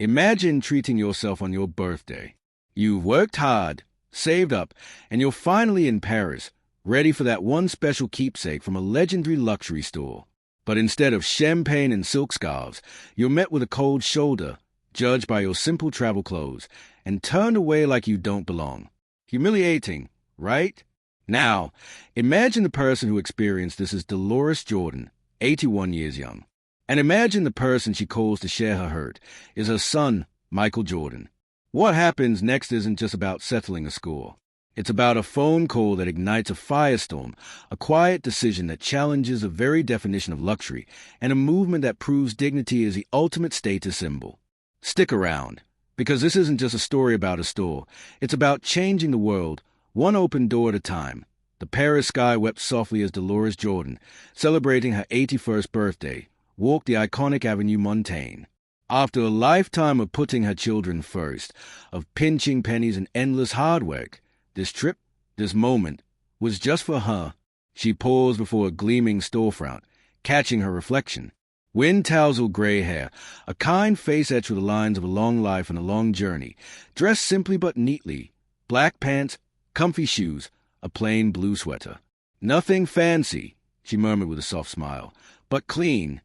Imagine treating yourself on your birthday. You've worked hard, saved up, and you're finally in Paris, ready for that one special keepsake from a legendary luxury store. But instead of champagne and silk scarves, you're met with a cold shoulder, judged by your simple travel clothes, and turned away like you don't belong. Humiliating, right? Now, imagine the person who experienced this is Dolores Jordan, 81 years young. And imagine the person she calls to share her hurt is her son, Michael Jordan. What happens next isn't just about settling a score. It's about a phone call that ignites a firestorm, a quiet decision that challenges the very definition of luxury, and a movement that proves dignity is the ultimate status symbol. Stick around, because this isn't just a story about a store. It's about changing the world, one open door at a time. The Paris sky wept softly as Dolores Jordan, celebrating her 81st birthday, walked the iconic Avenue Montaigne. After a lifetime of putting her children first, of pinching pennies and endless hard work, this trip, this moment, was just for her. She paused before a gleaming storefront, catching her reflection. Wind-tousled gray hair, a kind face etched with the lines of a long life and a long journey, dressed simply but neatly, black pants, comfy shoes, a plain blue sweater. Nothing fancy, she murmured with a soft smile, but clean.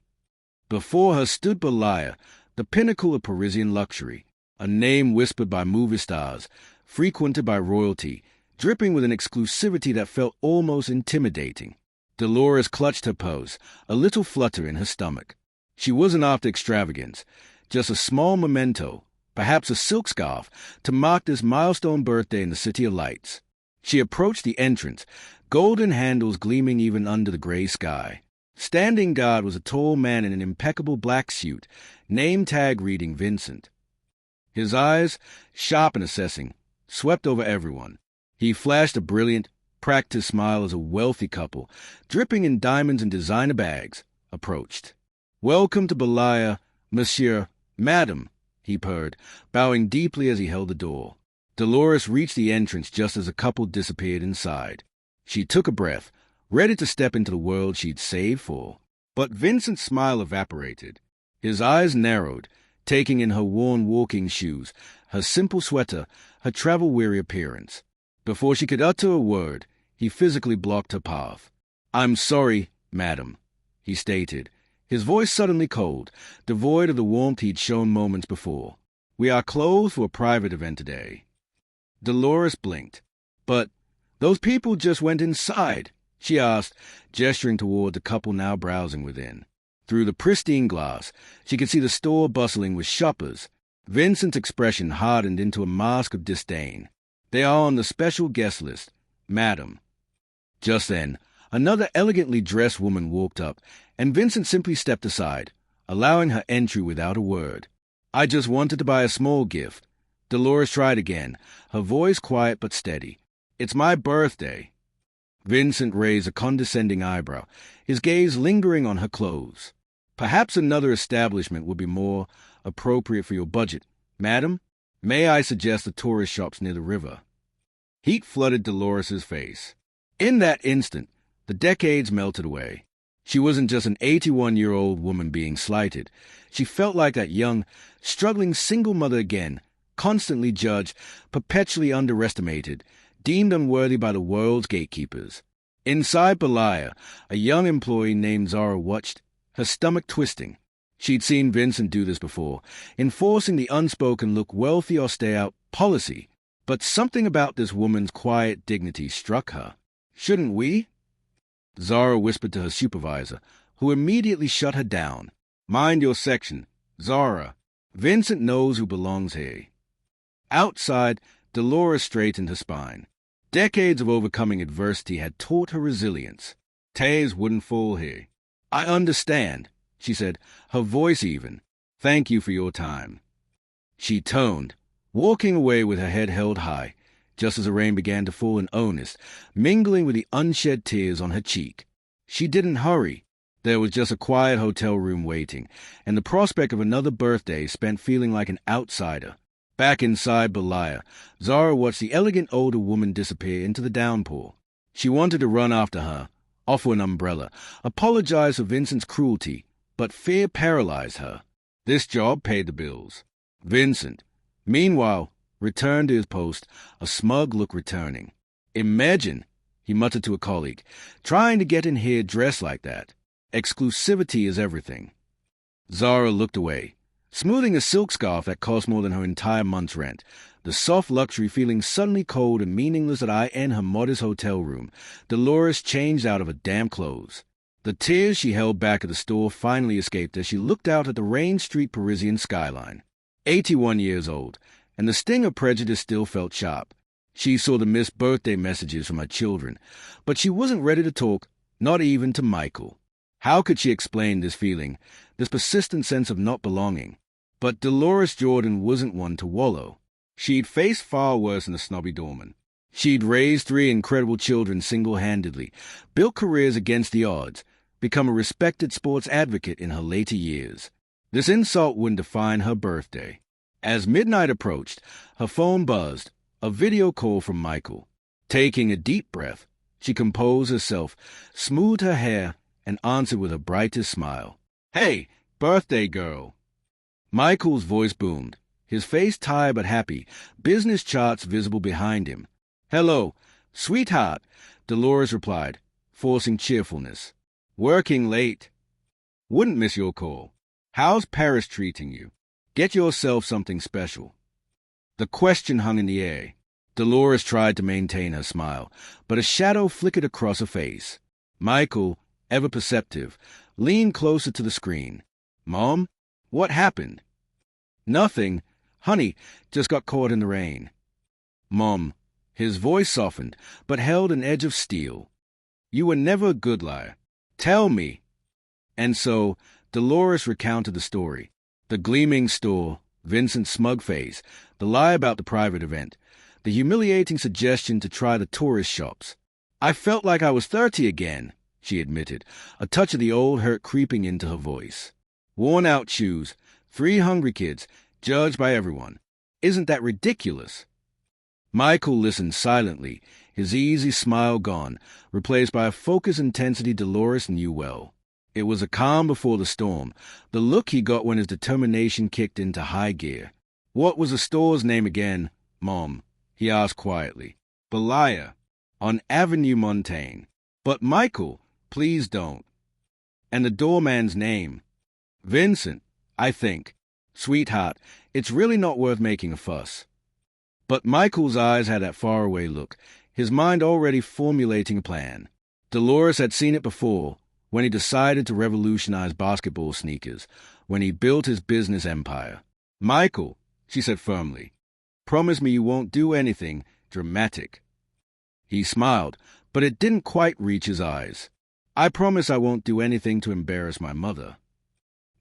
Before her stood Belaya, the pinnacle of Parisian luxury, a name whispered by movie stars, frequented by royalty, dripping with an exclusivity that felt almost intimidating. Dolores clutched her purse, a little flutter in her stomach. She wasn't after extravagance, just a small memento, perhaps a silk scarf, to mark this milestone birthday in the City of Lights. She approached the entrance, golden handles gleaming even under the gray sky. Standing guard was a tall man in an impeccable black suit, name tag reading Vincent. His eyes, sharp and assessing, swept over everyone. He flashed a brilliant, practiced smile as a wealthy couple, dripping in diamonds and designer bags, approached. "Welcome to Belaya, monsieur, madam," he purred, bowing deeply as he held the door. Dolores reached the entrance just as the couple disappeared inside. She took a breath, ready to step into the world she'd saved for. But Vincent's smile evaporated. His eyes narrowed, taking in her worn walking shoes, her simple sweater, her travel-weary appearance. Before she could utter a word, he physically blocked her path. "I'm sorry, madam," he stated, his voice suddenly cold, devoid of the warmth he'd shown moments before. "We are closed for a private event today." Dolores blinked. "But those people just went inside," she asked, gesturing toward the couple now browsing within. Through the pristine glass, she could see the store bustling with shoppers. Vincent's expression hardened into a mask of disdain. "They are on the special guest list, madam." Just then, another elegantly dressed woman walked up, and Vincent simply stepped aside, allowing her entry without a word. "I just wanted to buy a small gift." Dolores tried again, her voice quiet but steady. "It's my birthday." Vincent raised a condescending eyebrow, his gaze lingering on her clothes. "Perhaps another establishment would be more appropriate for your budget. Madam, may I suggest the tourist shops near the river?" Heat flooded Dolores's face. In that instant, the decades melted away. She wasn't just an 81-year-old woman being slighted. She felt like that young, struggling single mother again, constantly judged, perpetually underestimated, deemed unworthy by the world's gatekeepers. Inside Belaya, a young employee named Zara watched, her stomach twisting. She'd seen Vincent do this before, enforcing the unspoken look wealthy or stay out policy. But something about this woman's quiet dignity struck her. "Shouldn't we?" Zara whispered to her supervisor, who immediately shut her down. "Mind your section, Zara. Vincent knows who belongs here." Outside, Dolores straightened her spine. Decades of overcoming adversity had taught her resilience. "Tays wouldn't fall here." "I understand," she said, her voice even. "Thank you for your time." She toned, walking away with her head held high, just as the rain began to fall in earnest, mingling with the unshed tears on her cheek. She didn't hurry. There was just a quiet hotel room waiting, and the prospect of another birthday spent feeling like an outsider. Back inside Belaya, Zara watched the elegant older woman disappear into the downpour. She wanted to run after her, offer an umbrella, apologize for Vincent's cruelty, but fear paralyzed her. This job paid the bills. Vincent, meanwhile, returned to his post, a smug look returning. Imagine, he muttered to a colleague, trying to get in here dressed like that. Exclusivity is everything. Zara looked away, smoothing a silk scarf that cost more than her entire month's rent, the soft luxury feeling suddenly cold and meaningless that I in her modest hotel room. Dolores changed out of her damp clothes. The tears she held back at the store finally escaped as she looked out at the Rain Street Parisian skyline. 81 years old, and the sting of prejudice still felt sharp. She saw the missed birthday messages from her children, but she wasn't ready to talk, not even to Michael. How could she explain this feeling, this persistent sense of not belonging? But Dolores Jordan wasn't one to wallow. She'd faced far worse than a snobby doorman. She'd raised 3 incredible children single-handedly, built careers against the odds, become a respected sports advocate in her later years. This insult wouldn't define her birthday. As midnight approached, her phone buzzed, a video call from Michael. Taking a deep breath, she composed herself, smoothed her hair, and answered with her brightest smile. "Hey, birthday girl." Michael's voice boomed, his face tired but happy, business charts visible behind him. "Hello, sweetheart," Dolores replied, forcing cheerfulness. "Working late. Wouldn't miss your call. How's Paris treating you? Get yourself something special." The question hung in the air. Dolores tried to maintain her smile, but a shadow flickered across her face. Michael, ever perceptive, leaned closer to the screen. "Mom, what happened?" "Nothing. Honey, just got caught in the rain." "Mom," his voice softened, but held an edge of steel. "You were never a good liar. Tell me." And so, Dolores recounted the story. The gleaming store, Vincent's smug face, the lie about the private event, the humiliating suggestion to try the tourist shops. "I felt like I was 30 again," she admitted, a touch of the old hurt creeping into her voice. "Worn-out shoes, 3 hungry kids, judged by everyone. Isn't that ridiculous?" Michael listened silently, his easy smile gone, replaced by a focused intensity Dolores knew well. It was a calm before the storm, the look he got when his determination kicked into high gear. "What was the store's name again, Mom?" he asked quietly. "Belia, on Avenue Montaigne." "But Michael, please don't." "And the doorman's name?" "Vincent, I think." "Sweetheart, it's really not worth making a fuss." But Michael's eyes had that faraway look, his mind already formulating a plan. Dolores had seen it before, when he decided to revolutionize basketball sneakers, when he built his business empire. "Michael," she said firmly, "promise me you won't do anything dramatic." He smiled, but it didn't quite reach his eyes. "I promise I won't do anything to embarrass my mother."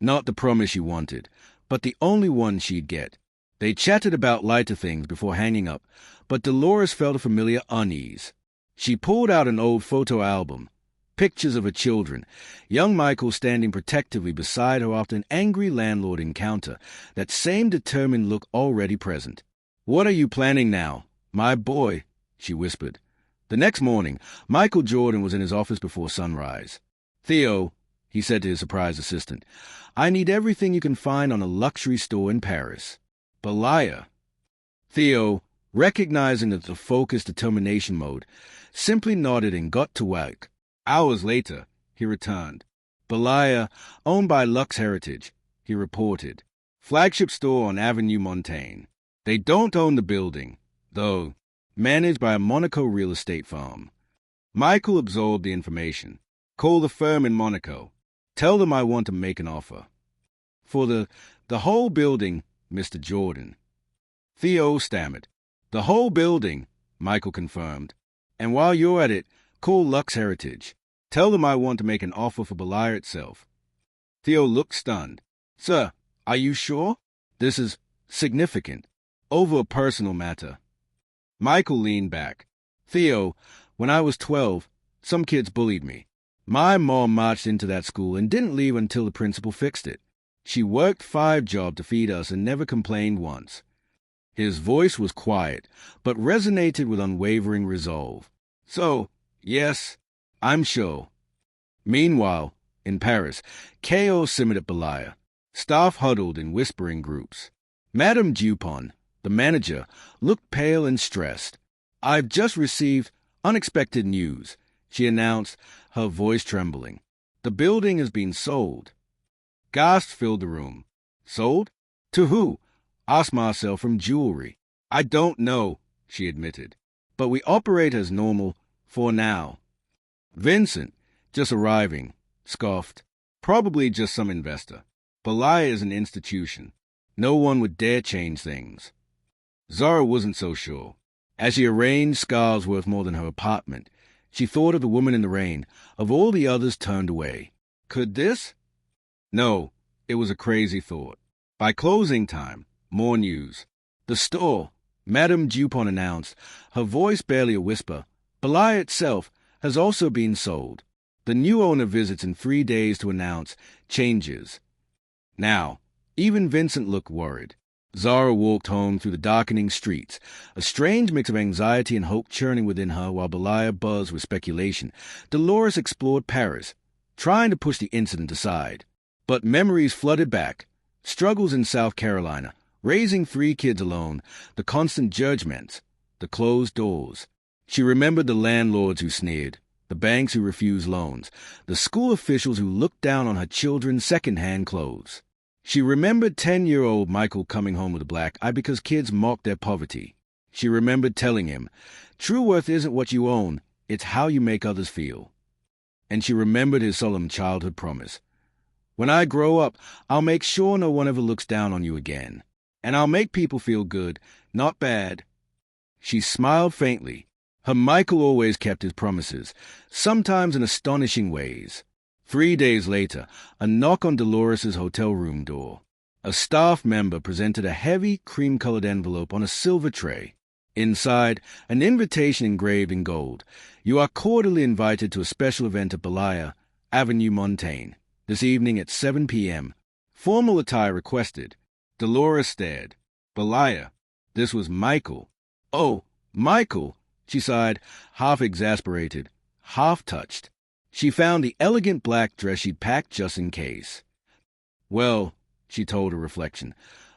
Not the promise she wanted, but the only one she'd get. They chatted about lighter things before hanging up, but Dolores felt a familiar unease. She pulled out an old photo album, pictures of her children, young Michael standing protectively beside her after an angry landlord encounter, that same determined look already present. "What are you planning now, my boy?" she whispered. The next morning, Michael Jordan was in his office before sunrise. "Theo," he said to his surprised assistant, "I need everything you can find on a luxury store in Paris." "Belia." Theo, recognizing the focused determination mode, simply nodded and got to work. Hours later, he returned. "Belia, owned by Lux Heritage," he reported. "Flagship store on Avenue Montaigne. They don't own the building, though. Managed by a Monaco real estate firm." Michael absorbed the information. "Call the firm in Monaco. Tell them I want to make an offer." "For the whole building, Mr. Jordan." Theo stammered. "The whole building," Michael confirmed. "And while you're at it, call Lux Heritage. Tell them I want to make an offer for Belia itself." Theo looked stunned. "Sir, are you sure? This is significant. Over a personal matter." Michael leaned back. "Theo, when I was 12, some kids bullied me. My mom marched into that school and didn't leave until the principal fixed it. She worked 5 jobs to feed us and never complained once." His voice was quiet, but resonated with unwavering resolve. "So, yes, I'm sure." Meanwhile, in Paris, chaos simmered at Belia. Staff huddled in whispering groups. Madame Dupont, the manager, looked pale and stressed. "I've just received unexpected news," she announced, her voice trembling. "The building has been sold." Gasps filled the room. "Sold? To who?" asked Marcel from Jewelry. "I don't know," she admitted. "But we operate as normal for now." Vincent, just arriving, scoffed. "Probably just some investor. Belaya is an institution. No one would dare change things." Zara wasn't so sure. As she arranged scarves worth more than her apartment, she thought of the woman in the rain, of all the others turned away. Could this? No, it was a crazy thought. By closing time, more news. "The store," Madame Dupont announced, her voice barely a whisper. "Belaya itself has also been sold. The new owner visits in 3 days to announce changes." Now, even Vincent looked worried. Zara walked home through the darkening streets, a strange mix of anxiety and hope churning within her while Belaya buzzed with speculation. Dolores explored Paris, trying to push the incident aside. But memories flooded back. Struggles in South Carolina, raising 3 kids alone, the constant judgments, the closed doors. She remembered the landlords who sneered, the banks who refused loans, the school officials who looked down on her children's second-hand clothes. She remembered 10-year-old Michael coming home with a black eye because kids mocked their poverty. She remembered telling him, "True worth isn't what you own, it's how you make others feel." And she remembered his solemn childhood promise. "When I grow up, I'll make sure no one ever looks down on you again. And I'll make people feel good, not bad." She smiled faintly. Her Michael always kept his promises, sometimes in astonishing ways. 3 days later, a knock on Dolores's hotel room door. A staff member presented a heavy, cream-colored envelope on a silver tray. Inside, an invitation engraved in gold. "You are cordially invited to a special event at Belaya, Avenue Montaigne, this evening at 7 p.m. Formal attire requested." Dolores stared. Belaya. This was Michael. "Oh, Michael," she sighed, half exasperated, half touched. She found the elegant black dress she'd packed just in case. "Well," she told her reflection,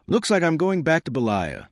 "looks like I'm going back to Belaya."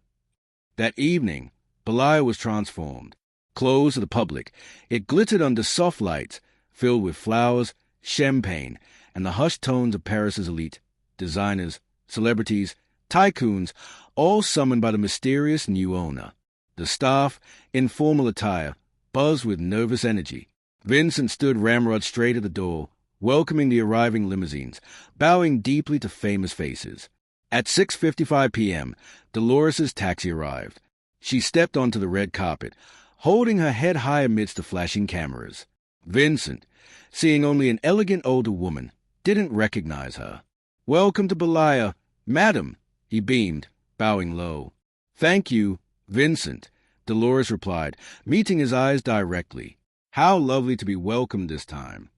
That evening, Belaya was transformed. Closed to the public, it glittered under soft lights, filled with flowers, champagne, and the hushed tones of Paris's elite, designers, celebrities, tycoons, all summoned by the mysterious new owner. The staff, in formal attire, buzzed with nervous energy. Vincent stood ramrod straight at the door, welcoming the arriving limousines, bowing deeply to famous faces. At 6:55 p.m., Dolores's taxi arrived. She stepped onto the red carpet, holding her head high amidst the flashing cameras. Vincent, seeing only an elegant older woman, didn't recognize her. "Welcome to Belaya, madam," he beamed, bowing low. "Thank you, Vincent," Dolores replied, meeting his eyes directly. "How lovely to be welcomed this time."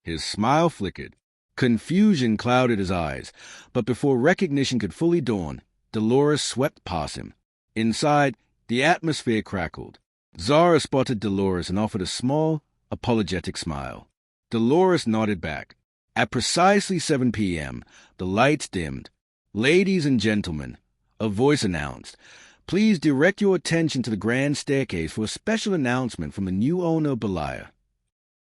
His smile flickered. Confusion clouded his eyes, but before recognition could fully dawn, Dolores swept past him. Inside, the atmosphere crackled. Zara spotted Dolores and offered a small, apologetic smile. Dolores nodded back. At precisely 7 p.m., the lights dimmed. "Ladies and gentlemen," a voice announced, "please direct your attention to the grand staircase for a special announcement from the new owner of Belaya."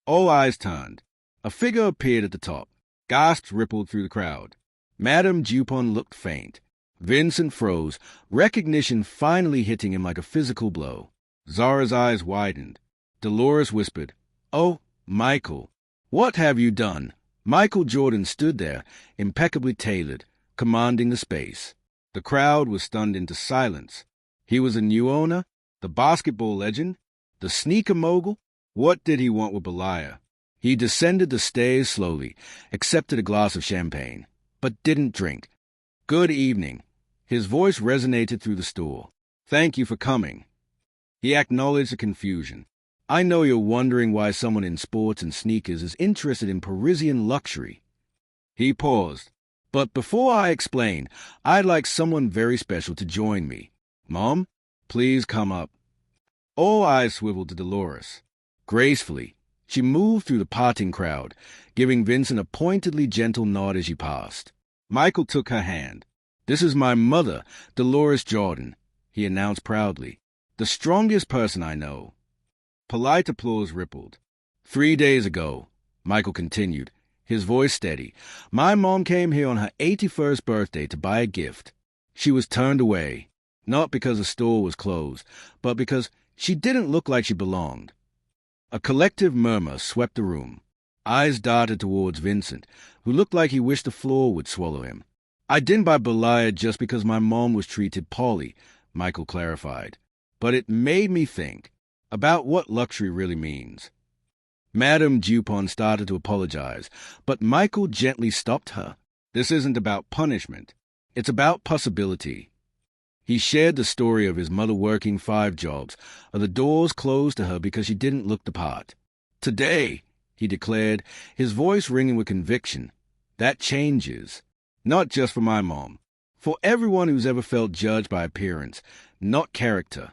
All eyes turned. A figure appeared at the top. Gasps rippled through the crowd. Madame Dupont looked faint. Vincent froze, recognition finally hitting him like a physical blow. Zara's eyes widened. Dolores whispered, "Oh, Michael, what have you done?" Michael Jordan stood there, impeccably tailored, commanding the space. The crowd was stunned into silence. He was a new owner, the basketball legend, the sneaker mogul. What did he want with Belaya? He descended the stairs slowly, accepted a glass of champagne, but didn't drink. "Good evening." His voice resonated through the store. "Thank you for coming." He acknowledged the confusion. "I know you're wondering why someone in sports and sneakers is interested in Parisian luxury." He paused. "But before I explain, I'd like someone very special to join me. Mom, please come up." All eyes swiveled to Dolores. Gracefully, she moved through the parting crowd, giving Vincent a pointedly gentle nod as she passed. Michael took her hand. "This is my mother, Dolores Jordan," he announced proudly. "The strongest person I know." Polite applause rippled. "3 days ago," Michael continued, his voice steady, "my mom came here on her 81st birthday to buy a gift. She was turned away, not because the store was closed, but because she didn't look like she belonged." A collective murmur swept the room. Eyes darted towards Vincent, who looked like he wished the floor would swallow him. "I didn't buy Belia just because my mom was treated poorly," Michael clarified. "But it made me think about what luxury really means." Madame Dupont started to apologize, but Michael gently stopped her. "This isn't about punishment. It's about possibility." He shared the story of his mother working 5 jobs, of the doors closed to her because she didn't look the part. "Today," he declared, his voice ringing with conviction, "that changes. Not just for my mom. For everyone who's ever felt judged by appearance, not character."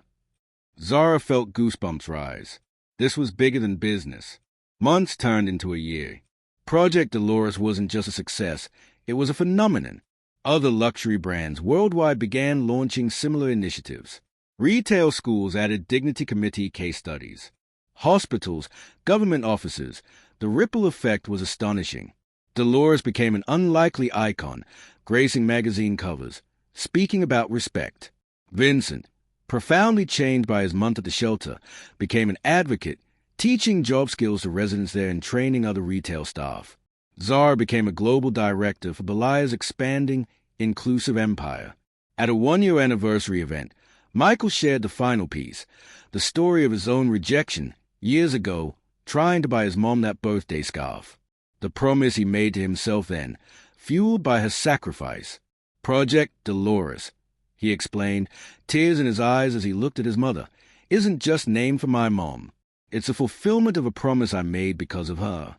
Zara felt goosebumps rise. This was bigger than business. Months turned into a year. Project Dolores wasn't just a success, it was a phenomenon. Other luxury brands worldwide began launching similar initiatives. Retail schools added Dignity Committee case studies. Hospitals, government offices, the ripple effect was astonishing. Dolores became an unlikely icon, gracing magazine covers, speaking about respect. Vincent, profoundly changed by his month at the shelter, became an advocate, teaching job skills to residents there and training other retail staff. Zara became a global director for Belia's expanding, inclusive empire. At a 1-year anniversary event, Michael shared the final piece, the story of his own rejection, years ago, trying to buy his mom that birthday scarf. The promise he made to himself then, fueled by her sacrifice. Project Dolores, he explained, tears in his eyes as he looked at his mother, isn't just named for my mom. It's a fulfillment of a promise I made because of her.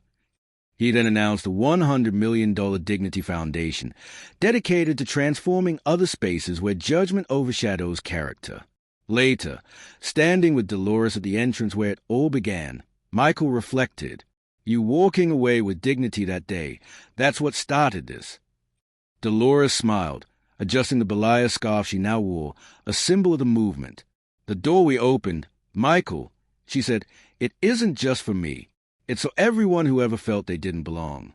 He then announced a $100 million Dignity Foundation, dedicated to transforming other spaces where judgment overshadows character. Later, standing with Dolores at the entrance where it all began, Michael reflected, "You walking away with dignity that day, that's what started this." Dolores smiled, adjusting the Belia scarf she now wore, a symbol of the movement. "The door we opened, Michael," she said, "it isn't just for me. It's for everyone who ever felt they didn't belong."